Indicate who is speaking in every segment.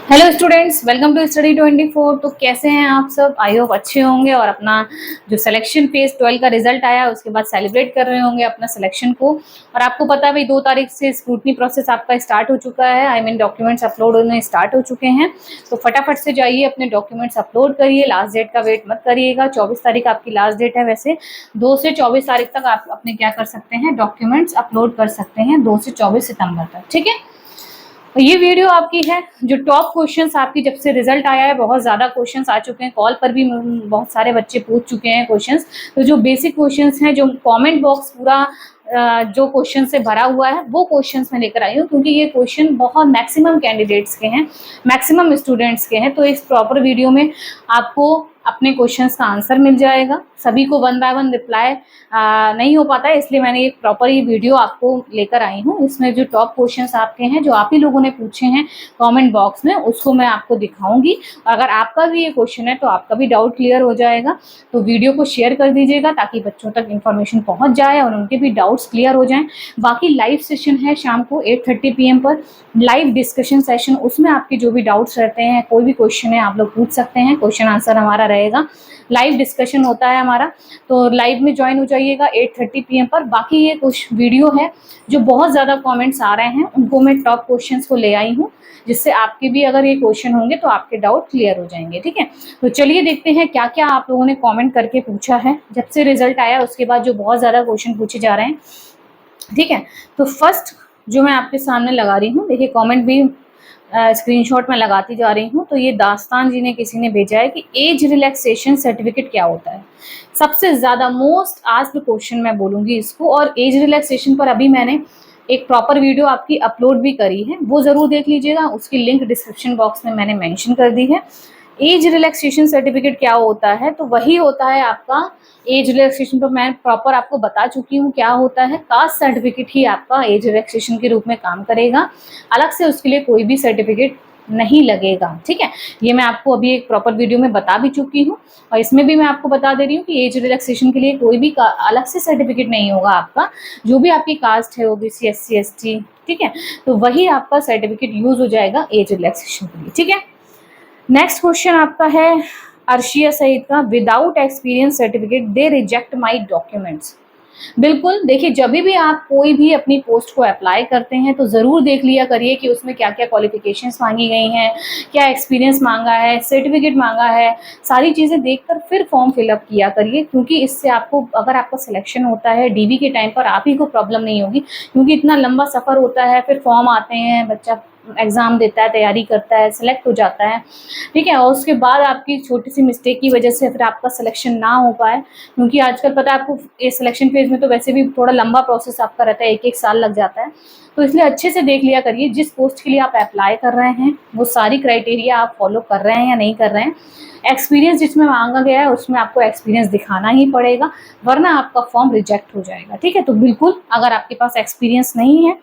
Speaker 1: Hello students, welcome to study 24। तो कैसे हैं आप सब? आई होप अच्छे होंगे और अपना जो सिलेक्शन फेज 12 का रिजल्ट आया उसके बाद सेलिब्रेट कर रहे होंगे अपना सिलेक्शन को। और आपको पता है भाई 2 तारीख से स्क्रूटनी प्रोसेस आपका स्टार्ट हो चुका है। आई मीन डॉक्यूमेंट्स अपलोड होने स्टार्ट हो चुके हैं। तो फटाफट से जाइए अपने डॉक्यूमेंट्स अपलोड करिए, लास्ट डेट का वेट मत करिएगा। 24 तारीख आपकी लास्ट डेट है। वैसे 2 से 24 तारीख तक आप अपने क्या कर सकते हैं, डॉक्यूमेंट्स अपलोड कर सकते हैं, 2 से 24 सितंबर तक। ठीक है, तो ये वीडियो आपकी है जो टॉप क्वेश्चंस आपकी जब से रिजल्ट आया है, बहुत ज़्यादा क्वेश्चंस आ चुके हैं, कॉल पर भी बहुत सारे बच्चे पूछ चुके हैं क्वेश्चंस। तो जो बेसिक क्वेश्चंस हैं, जो कमेंट बॉक्स पूरा जो क्वेश्चन से भरा हुआ है वो क्वेश्चंस मैं लेकर आई हूँ, क्योंकि ये क्वेश्चन बहुत मैक्सिमम कैंडिडेट्स के हैं, मैक्सिमम स्टूडेंट्स के हैं। तो इस प्रॉपर वीडियो में आपको अपने क्वेश्चंस का आंसर मिल जाएगा। सभी को 1 बाय 1 रिप्लाई नहीं हो पाता है, इसलिए मैंने एक प्रॉपर ये वीडियो आपको लेकर आई हूँ। इसमें जो टॉप क्वेश्चंस आपके हैं, जो आप ही लोगों ने पूछे हैं कमेंट बॉक्स में, उसको मैं आपको दिखाऊंगी। अगर आपका भी ये क्वेश्चन है तो आपका भी डाउट क्लियर हो जाएगा। तो वीडियो को शेयर कर दीजिएगा ताकि बच्चों तक इन्फॉर्मेशन पहुंच जाए और उनके भी डाउट्स क्लियर हो जाएं। बाकी लाइव सेशन है शाम को 8:30 PM पर, लाइव डिस्कशन सेशन। उसमें आपके जो भी डाउट्स रहते हैं, कोई भी क्वेश्चन है आप लोग पूछ सकते हैं, क्वेश्चन आंसर हमारा रहेगा। लाइव डिस्कशन होता है हमारा, तो लाइव में ज्वाइन हो जाइएगा 8:30 PM पर। बाकी ये कुछ वीडियो है जो बहुत ज़्यादा कमेंट्स आ रहे हैं, उनको मैं टॉप क्वेश्चंस को ले आई हूँ, जिससे आपके भी अगर ये क्वेश्चन होंगे तो आपके डाउट क्लियर हो जाएंगे। ठीक है, तो चलिए देखते हैं क्या क्या आप लोगों ने कमेंट करके पूछा है जब से रिजल्ट आया उसके बाद, जो बहुत ज़्यादा क्वेश्चन पूछे जा रहे हैं। ठीक है, तो फर्स्ट जो मैं आपके सामने लगा रही हूँ, देखिए कमेंट भी स्क्रीनशॉट में लगाती जा रही हूँ। तो ये दास्तान जी ने किसी ने भेजा है कि एज रिलैक्सेशन सर्टिफिकेट क्या होता है। सबसे ज़्यादा मोस्ट आस्क्ड क्वेश्चन मैं बोलूँगी इसको। और एज रिलैक्सेशन पर अभी मैंने एक प्रॉपर वीडियो आपकी अपलोड भी करी है, वो ज़रूर देख लीजिएगा। उसकी लिंक डिस्क्रिप्शन बॉक्स में मैंने मेंशन कर दी है। एज रिलैक्सेशन सर्टिफिकेट क्या होता है, तो वही होता है आपका एज रिलैक्सेशन। पर मैं प्रॉपर आपको बता चुकी हूँ क्या होता है। कास्ट सर्टिफिकेट ही आपका एज रिलैक्सेशन के रूप में काम करेगा, अलग से उसके लिए कोई भी सर्टिफिकेट नहीं लगेगा। ठीक है, ये मैं आपको अभी एक प्रॉपर वीडियो में बता भी चुकी हूँ, और इसमें भी मैं आपको बता दे रही हूँ कि एज रिलैक्सेशन के लिए कोई भी अलग से सर्टिफिकेट नहीं होगा आपका। जो भी आपकी कास्ट है, ओबीसी, SC ST, ठीक है, तो वही आपका सर्टिफिकेट यूज हो जाएगा एज रिलैक्सेशन के लिए। ठीक है, नेक्स्ट क्वेश्चन आपका है अर्शिया सईद का, विदाउट एक्सपीरियंस सर्टिफिकेट दे रिजेक्ट माई डॉक्यूमेंट्स। बिल्कुल, देखिए जब भी आप कोई भी अपनी पोस्ट को अप्लाई करते हैं तो ज़रूर देख लिया करिए कि उसमें क्या क्या क्वालिफिकेशंस मांगी गई हैं, क्या एक्सपीरियंस मांगा है, सर्टिफिकेट मांगा है। सारी चीज़ें देखकर फिर फॉर्म फिलअप किया करिए, क्योंकि इससे आपको, अगर आपका सिलेक्शन होता है DV के टाइम पर, आप ही को प्रॉब्लम नहीं होगी। क्योंकि इतना लंबा सफ़र होता है, फिर फॉर्म आते हैं, बच्चा एग्ज़ाम देता है, तैयारी करता है, सेलेक्ट हो जाता है। ठीक है, और उसके बाद आपकी छोटी सी मिस्टेक की वजह से फिर आपका सिलेक्शन ना हो पाए, क्योंकि आजकल पता है आपको ये सिलेक्शन फेज में तो वैसे भी थोड़ा लंबा प्रोसेस आपका रहता है, 1-1 साल लग जाता है। तो इसलिए अच्छे से देख लिया करिए जिस पोस्ट के लिए आप अप्लाई कर रहे हैं वो सारी क्राइटेरिया आप फॉलो कर रहे हैं या नहीं कर रहे हैं। एक्सपीरियंस जिसमें मांगा गया है उसमें आपको एक्सपीरियंस दिखाना ही पड़ेगा, वरना आपका फॉर्म रिजेक्ट हो जाएगा। ठीक है, तो बिल्कुल अगर आपके पास एक्सपीरियंस नहीं है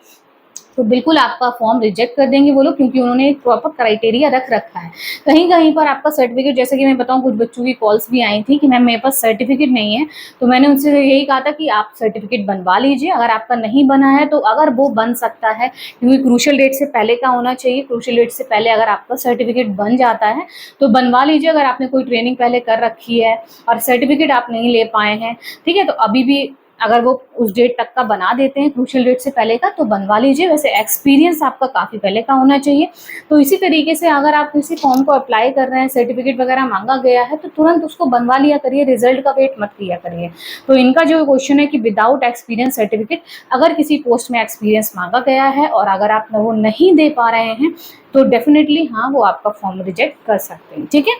Speaker 1: तो बिल्कुल आपका फॉर्म रिजेक्ट कर देंगे वो लोग, क्योंकि उन्होंने एक प्रॉपर क्राइटेरिया रख रखा है। कहीं कहीं पर आपका सर्टिफिकेट, जैसे कि मैं बताऊं, कुछ बच्चों की कॉल्स भी आई थी कि मैम मेरे पास सर्टिफिकेट नहीं है। तो मैंने उनसे यही कहा था कि आप सर्टिफिकेट बनवा लीजिए। अगर आपका नहीं बना है तो अगर वो बन सकता है, क्योंकि क्रूशियल डेट से पहले का होना चाहिए। क्रूशियल डेट से पहले अगर आपका सर्टिफिकेट बन जाता है तो बनवा लीजिए, अगर आपने कोई ट्रेनिंग पहले कर रखी है और सर्टिफिकेट आप नहीं ले पाए हैं। ठीक है, तो अभी भी अगर वो उस डेट तक का बना देते हैं, क्रूशियल डेट से पहले का, तो बनवा लीजिए। वैसे एक्सपीरियंस आपका काफ़ी पहले का होना चाहिए। तो इसी तरीके से अगर आप किसी फॉर्म को अप्लाई कर रहे हैं, सर्टिफिकेट वगैरह मांगा गया है, तो तुरंत उसको बनवा लिया करिए, रिजल्ट का वेट मत किया करिए। तो इनका जो क्वेश्चन है कि विदाउट एक्सपीरियंस सर्टिफिकेट, अगर किसी पोस्ट में एक्सपीरियंस मांगा गया है और अगर आप वो नहीं दे पा रहे हैं तो डेफिनेटली हाँ, वो आपका फॉर्म रिजेक्ट कर सकते हैं। ठीक है,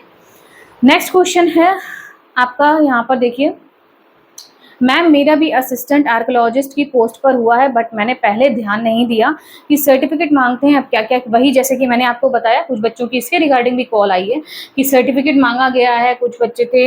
Speaker 1: नेक्स्ट क्वेश्चन है आपका, यहाँ पर देखिए, मैम मेरा भी असिस्टेंट आर्कोलॉजिस्ट की पोस्ट पर हुआ है, बट मैंने पहले ध्यान नहीं दिया कि सर्टिफिकेट मांगते हैं अब क्या क्या। वही जैसे कि मैंने आपको बताया, कुछ बच्चों की इसके रिगार्डिंग भी कॉल आई है कि सर्टिफिकेट मांगा गया है। कुछ बच्चे थे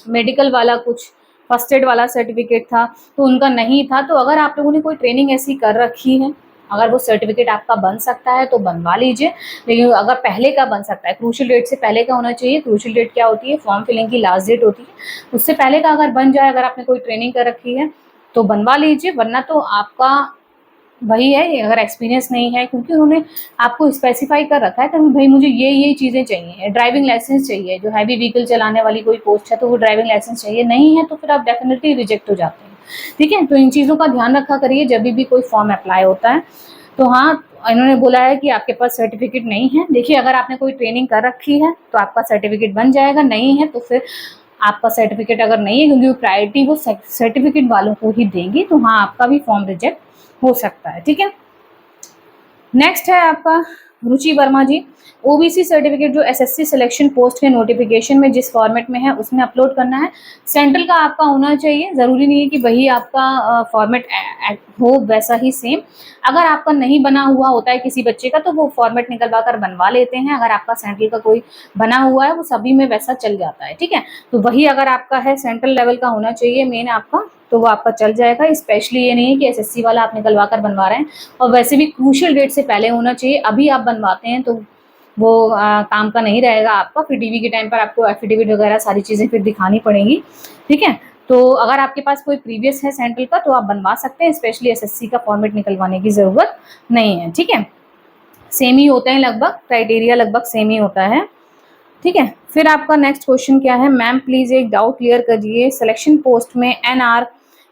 Speaker 1: मेडिकल वाला, कुछ फर्स्ट एड वाला सर्टिफिकेट था तो उनका नहीं था। तो अगर आप लोगों ने कोई ट्रेनिंग ऐसी कर रखी है, अगर वो सर्टिफिकेट आपका बन सकता है तो बनवा लीजिए। लेकिन अगर पहले का बन सकता है, क्रूशियल डेट से पहले का होना चाहिए। क्रूशियल डेट क्या होती है, फॉर्म फिलिंग की लास्ट डेट होती है, उससे पहले का अगर बन जाए, अगर आपने कोई ट्रेनिंग कर रखी है तो बनवा लीजिए, वरना तो आपका वही है, अगर एक्सपीरियंस नहीं है, क्योंकि उन्होंने आपको स्पेसिफाई कर रखा है कि भाई मुझे ये चीज़ें चाहिए, ड्राइविंग लाइसेंस चाहिए, जो हैवी व्हीकल चलाने वाली कोई पोस्ट है तो वो ड्राइविंग लाइसेंस चाहिए, नहीं है तो फिर आप डेफिनेटली रिजेक्ट हो जाते हैं। ठीक है, तो इन चीज़ों का ध्यान रखा करिए जब भी कोई फॉर्म अप्लाई होता है। तो हाँ, इन्होंने बोला है कि आपके पास सर्टिफिकेट नहीं है। देखिए, अगर आपने कोई ट्रेनिंग कर रखी है तो आपका सर्टिफिकेट बन जाएगा, नहीं है तो फिर आपका सर्टिफिकेट अगर नहीं है, क्योंकि प्रायोरिटी वो सर्टिफिकेट वालों को ही देंगी, तो हाँ आपका भी फॉर्म रिजेक्ट हो सकता है। ठीक है, नेक्स्ट है आपका रुचि वर्मा जी। ओबीसी सर्टिफिकेट जो एसएससी सिलेक्शन पोस्ट के नोटिफिकेशन में जिस फॉर्मेट में है उसमें अपलोड करना है। सेंट्रल का आपका होना चाहिए, ज़रूरी नहीं है कि वही आपका फॉर्मेट हो वैसा ही सेम। अगर आपका नहीं बना हुआ होता है किसी बच्चे का तो वो फॉर्मेट निकलवा कर बनवा लेते हैं। अगर आपका सेंट्रल का कोई बना हुआ है वो सभी में वैसा चल जाता है। ठीक है, तो वही अगर आपका है सेंट्रल लेवल का होना चाहिए मेन आपका, तो वो आपका चल जाएगा। स्पेशली ये नहीं है कि एसएससी वाला आप निकलवा कर बनवा रहे हैं, और वैसे भी क्रूशियल डेट से पहले होना चाहिए। अभी आप बनवाते हैं तो वो काम का नहीं रहेगा आपका, फिर डीवी के टाइम पर आपको एफिडेविट वगैरह सारी चीज़ें फिर दिखानी पड़ेंगी। ठीक है, तो अगर आपके पास कोई प्रीवियस है सेंट्रल का तो आप बनवा सकते हैं, स्पेशली एसएससी का फॉर्मेट निकलवाने की ज़रूरत नहीं है। ठीक है, सेम ही होते हैं लगभग, क्राइटेरिया लगभग सेम ही होता है। ठीक है, फिर आपका नेक्स्ट क्वेश्चन क्या है, मैम प्लीज़ एक डाउट क्लियर करिए। सिलेक्शन पोस्ट में एनआर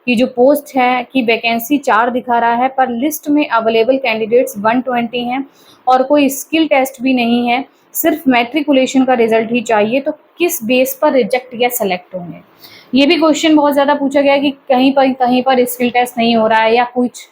Speaker 1: की जो पोस्ट है कि वैकेंसी 4 दिखा रहा है, पर लिस्ट में अवेलेबल कैंडिडेट्स 120 हैं और कोई स्किल टेस्ट भी नहीं है, सिर्फ मैट्रिकुलेशन का रिजल्ट ही चाहिए, तो किस बेस पर रिजेक्ट या सेलेक्ट होंगे? ये भी क्वेश्चन बहुत ज़्यादा पूछा गया है कि कहीं पर स्किल टेस्ट नहीं हो रहा है, या कुछ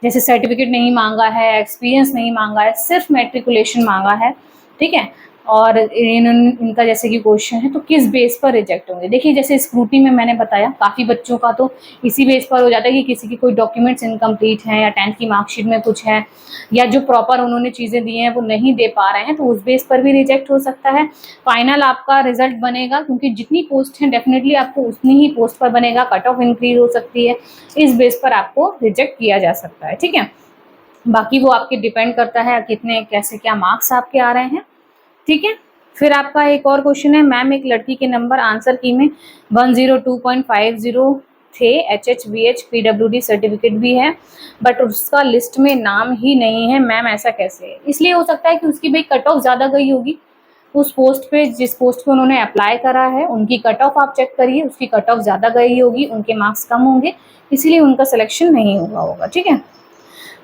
Speaker 1: जैसे सर्टिफिकेट नहीं मांगा है, एक्सपीरियंस नहीं मांगा है, सिर्फ मैट्रिकुलेशन मांगा है। ठीक है, और इनका जैसे कि क्वेश्चन है तो किस बेस पर रिजेक्ट होंगे? देखिए, जैसे स्क्रूटी में मैंने बताया काफ़ी बच्चों का तो इसी बेस पर हो जाता है कि किसी की कोई डॉक्यूमेंट्स इनकम्प्लीट हैं, या 10th की मार्कशीट में कुछ है, या जो प्रॉपर उन्होंने चीज़ें दी हैं वो नहीं दे पा रहे हैं, तो उस बेस पर भी रिजेक्ट हो सकता है। फाइनल आपका रिजल्ट बनेगा, क्योंकि जितनी पोस्ट हैं डेफिनेटली आपको उतनी ही पोस्ट पर बनेगा, कट ऑफ इंक्रीज हो सकती है, इस बेस पर आपको रिजेक्ट किया जा सकता है। ठीक है, बाकी वो आपके डिपेंड करता है कितने कैसे क्या मार्क्स आपके आ रहे हैं। ठीक है, फिर आपका एक और क्वेश्चन है, मैम एक लड़की के नंबर आंसर की में 102.50 थे, HHVH PWD सर्टिफिकेट भी है, बट उसका लिस्ट में नाम ही नहीं है, मैम ऐसा कैसे है? इसलिए हो सकता है कि उसकी भाई कट ऑफ ज़्यादा गई होगी उस पोस्ट पे, जिस पोस्ट पे उन्होंने अप्लाई करा है उनकी कट ऑफ आप चेक करिए, उसकी कट ऑफ ज़्यादा गई होगी, उनके मार्क्स कम होंगे, इसीलिए उनका सिलेक्शन नहीं हुआ होगा। ठीक है,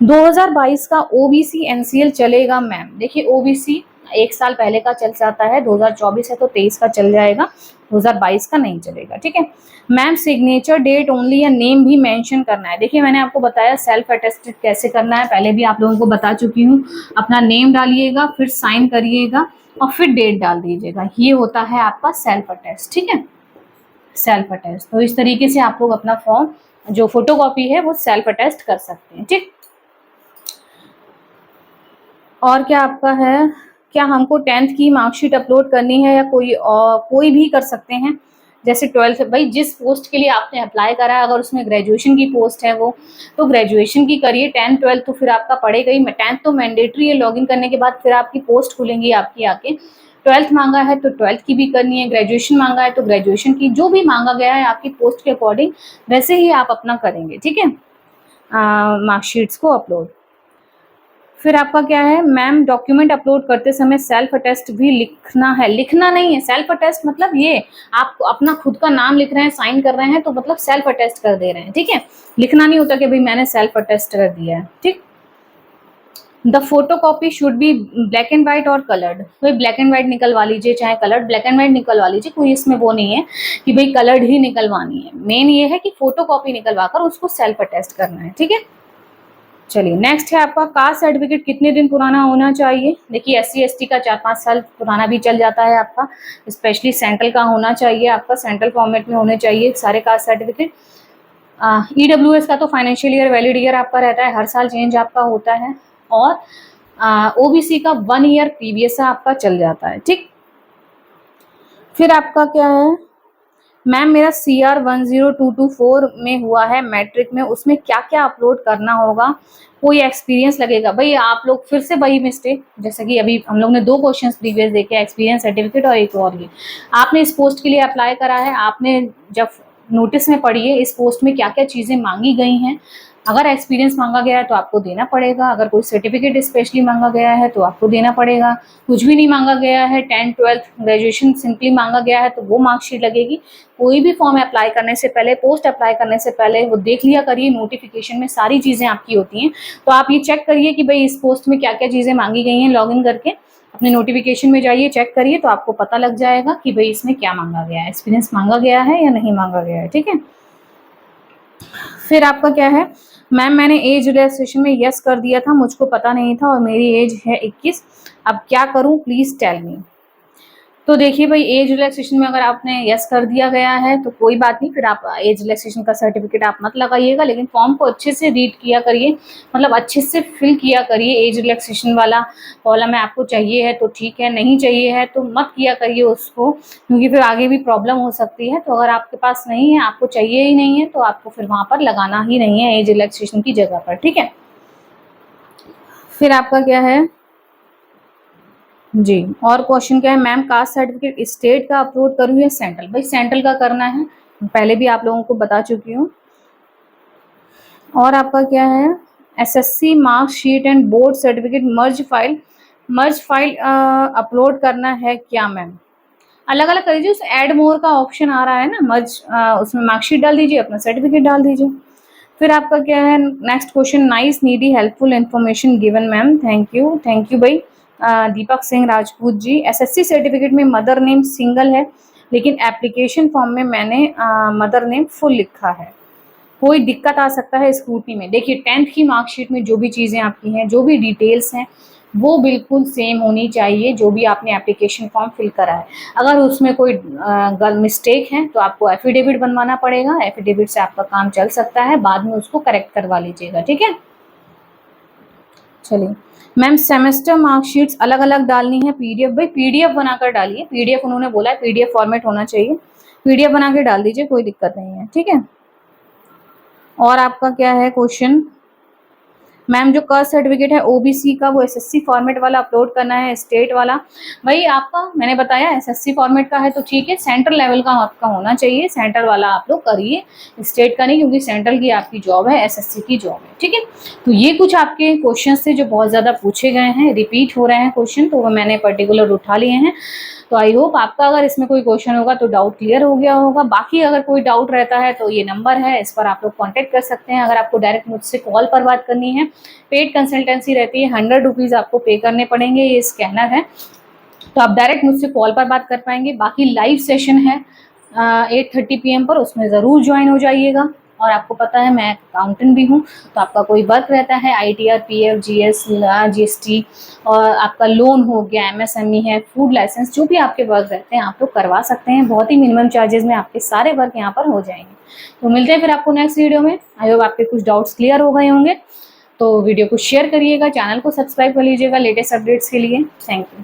Speaker 1: 2022 का ओबीसी एनसीएल चलेगा मैम? देखिए, ओबीसी 1 साल पहले का चल जाता है, 2024 है तो 23 का चल जाएगा, 2022 का नहीं चलेगा। ठीक है मैम, सिग्नेचर डेट ओनली या नेम भी मेंशन करना है? देखिए, मैंने आपको बताया सेल्फ अटेस्टेड कैसे करना है, पहले भी आप लोगों को बता चुकी हूँ। अपना नेम डालिएगा, फिर साइन करिएगा और फिर डेट डाल दीजिएगा, ये होता है आपका सेल्फ अटेस्ट। ठीक है, सेल्फ अटेस्ट। तो इस तरीके से आप लोग अपना फॉर्म जो फोटोकॉपी है वो सेल्फ अटेस्ट कर सकते हैं। ठीक, और क्या आपका है, क्या हमको 10th की मार्कशीट अपलोड करनी है या कोई भी कर सकते हैं? जैसे 12th, भाई जिस पोस्ट के लिए आपने अप्लाई करा है, अगर उसमें ग्रेजुएशन की पोस्ट है वो, तो ग्रेजुएशन की करिए। 10th 12th तो फिर आपका पड़ेगा ही, 10th तो मैंडेटरी है, लॉगिन करने के बाद फिर आपकी पोस्ट खुलेंगी आपकी आके। 12th मांगा है तो 12th की भी करनी है, ग्रेजुएशन मांगा है तो ग्रेजुएशन की, जो भी मांगा गया है आपकी पोस्ट के अकॉर्डिंग वैसे ही आप अपना करेंगे। ठीक है, मार्कशीट्स को अपलोड। फिर आपका क्या है, मैम डॉक्यूमेंट अपलोड करते समय सेल्फ अटेस्ट भी लिखना है? लिखना नहीं है, सेल्फ अटेस्ट मतलब ये आप अपना खुद का नाम लिख रहे हैं, साइन कर रहे हैं, तो मतलब सेल्फ अटेस्ट कर दे रहे हैं। ठीक है, लिखना नहीं होता कि भाई मैंने सेल्फ अटेस्ट कर दिया है। ठीक, the photo copy should be black and white और कलर्ड? भाई ब्लैक एंड व्हाइट निकलवा लीजिए, चाहे कलर्ड, ब्लैक एंड व्हाइट निकलवा लीजिए, कोई इसमें वो नहीं है कि भाई कलर्ड ही निकलवानी है। मेन ये है कि फोटो कॉपी निकलवा कर उसको सेल्फ अटेस्ट करना है। ठीक है, चलिए नेक्स्ट है आपका कास्ट सर्टिफिकेट कितने दिन पुराना होना चाहिए? देखिए, SC ST का 4-5 साल पुराना भी चल जाता है आपका, स्पेशली सेंट्रल का होना चाहिए, आपका सेंट्रल फॉर्मेट में होने चाहिए सारे कास्ट सर्टिफिकेट। EWS का तो फाइनेंशियल ईयर वैलिड ईयर आपका रहता है, हर साल चेंज आपका होता है, और OBC का 1 ईयर प्रीवियस आपका चल जाता है। ठीक, फिर आपका क्या है, मैम मेरा CR 10224 में हुआ है मैट्रिक में, उसमें क्या क्या अपलोड करना होगा? कोई एक्सपीरियंस लगेगा? भाई आप लोग फिर से वही मिस्टेक, जैसे कि अभी हम लोग ने 2 क्वेश्चंस प्रीवियस देखे, एक्सपीरियंस सर्टिफिकेट और एक और ये। आपने इस पोस्ट के लिए अप्लाई करा है, आपने जब नोटिस में पढ़िए इस पोस्ट में क्या क्या चीज़ें मांगी गई हैं, अगर एक्सपीरियंस मांगा गया है तो आपको देना पड़ेगा, अगर कोई सर्टिफिकेट स्पेशली मांगा गया है तो आपको देना पड़ेगा। कुछ भी नहीं मांगा गया है, 10th 12th ग्रेजुएशन सिंपली मांगा गया है तो वो मार्कशीट लगेगी। कोई भी फॉर्म अप्लाई करने से पहले, पोस्ट अप्लाई करने से पहले वो देख लिया करिए, नोटिफिकेशन में सारी चीज़ें आपकी होती हैं। तो आप ये चेक करिए कि भाई इस पोस्ट में क्या क्या चीज़ें मांगी गई हैं, लॉगिन करके अपने नोटिफिकेशन में जाइए, चेक करिए, तो आपको पता लग जाएगा कि भाई इसमें क्या मांगा गया है, एक्सपीरियंस मांगा गया है या नहीं मांगा गया है। ठीक है, फिर आपका क्या है, मैम मैंने एज रिलैक्सेशन में यस कर दिया था, मुझको पता नहीं था और मेरी एज है 21, अब क्या करूं प्लीज टेल मी। तो देखिए भाई, एज रिलैक्सेशन में अगर आपने यस कर दिया गया है तो कोई बात नहीं, फिर आप एज रिलैक्सेशन का सर्टिफिकेट आप मत लगाइएगा, लेकिन फॉर्म को अच्छे से रीड किया करिए, मतलब अच्छे से फिल किया करिए। एज रिलैक्सेशन वाला कॉलम है, आपको चाहिए है तो ठीक है, नहीं चाहिए है तो मत किया करिए उसको, क्योंकि फिर आगे भी प्रॉब्लम हो सकती है। तो अगर आपके पास नहीं है, आपको चाहिए ही नहीं है, तो आपको फिर वहां पर लगाना ही नहीं है एज रिलैक्सेशन की जगह पर। ठीक है, फिर आपका क्या है जी, और क्वेश्चन क्या है, मैम कास्ट सर्टिफिकेट स्टेट का अपलोड करूँ या सेंट्रल। भाई सेंट्रल का करना है, पहले भी आप लोगों को बता चुकी हूँ। और आपका क्या है, SSC marksheet and board certificate merge file upload करना है क्या मैम। अलग अलग कर दीजिए, उस एड मोर का ऑप्शन आ रहा है ना, मर्ज उसमें मार्कशीट डाल दीजिए, अपना सर्टिफिकेट डाल दीजिए। फिर आपका क्या है, next question, nice needy helpful information given ma'am, thank you भाई। दीपक सिंह राजपूत जी, एसएससी सर्टिफिकेट में मदर नेम सिंगल है, लेकिन एप्लीकेशन फॉर्म में मैंने मदर नेम फुल लिखा है, कोई दिक्कत आ सकता है स्क्रूटनी में। देखिए 10th की मार्कशीट में जो भी चीज़ें आपकी हैं, जो भी डिटेल्स हैं, वो बिल्कुल सेम होनी चाहिए जो भी आपने एप्लीकेशन फॉर्म फिल करा है। अगर उसमें कोई मिस्टेक है तो आपको एफिडेविट बनवाना पड़ेगा, एफिडेविट से आपका काम चल सकता है, बाद में उसको करेक्ट करवा लीजिएगा। ठीक है, चलिए मैम सेमेस्टर मार्कशीट्स अलग अलग डालनी है, पीडीएफ। भाई पीडीएफ बनाकर डालिए, पीडीएफ उन्होंने बोला है पीडीएफ फॉर्मेट होना चाहिए, पीडीएफ बना के डाल दीजिए, कोई दिक्कत नहीं है। ठीक है, और आपका क्या है क्वेश्चन, मैम जो कास्ट सर्टिफिकेट है ओबीसी का, वो एसएससी फॉर्मेट वाला अपलोड करना है, स्टेट वाला। भाई आपका मैंने बताया एसएससी फॉर्मेट का है तो ठीक है, सेंट्रल लेवल का आपका होना चाहिए, सेंट्रल वाला आप लोग करिए, स्टेट का नहीं, क्योंकि सेंट्रल की आपकी जॉब है, एसएससी की जॉब है। ठीक है, तो ये कुछ आपके क्वेश्चन थे जो बहुत ज़्यादा पूछे गए हैं, रिपीट हो रहे हैं क्वेश्चन, तो वो मैंने पर्टिकुलर उठा लिए हैं। तो आई होप आपका अगर इसमें कोई क्वेश्चन होगा तो डाउट क्लियर हो गया होगा। बाकी अगर कोई डाउट रहता है तो ये नंबर है, इस पर आप लोग कांटेक्ट कर सकते हैं। अगर आपको डायरेक्ट मुझसे कॉल पर बात करनी है, पेड कंसल्टेंसी रहती है, 100 रुपीज़ आपको पे करने पड़ेंगे, ये स्कैनर है, तो आप डायरेक्ट मुझसे कॉल पर बात कर पाएंगे। बाकी लाइव सेशन है 8:30 PM पर, उसमें ज़रूर ज्वाइन हो जाइएगा। और आपको पता है मैं अकाउंटेंट भी हूँ, तो आपका कोई वर्क रहता है ITR PF GS GST, और आपका लोन हो गया, MSME है, फूड लाइसेंस, जो भी आपके वर्क रहते हैं आप लोग करवा सकते हैं, बहुत ही मिनिमम चार्जेस में आपके सारे वर्क यहाँ पर हो जाएंगे। तो मिलते हैं फिर आपको नेक्स्ट वीडियो में। आई होप आपके कुछ डाउट्स क्लियर हो गए होंगे। तो वीडियो को शेयर करिएगा, चैनल को सब्सक्राइब कर लीजिएगा लेटेस्ट अपडेट्स के लिए। Thank you.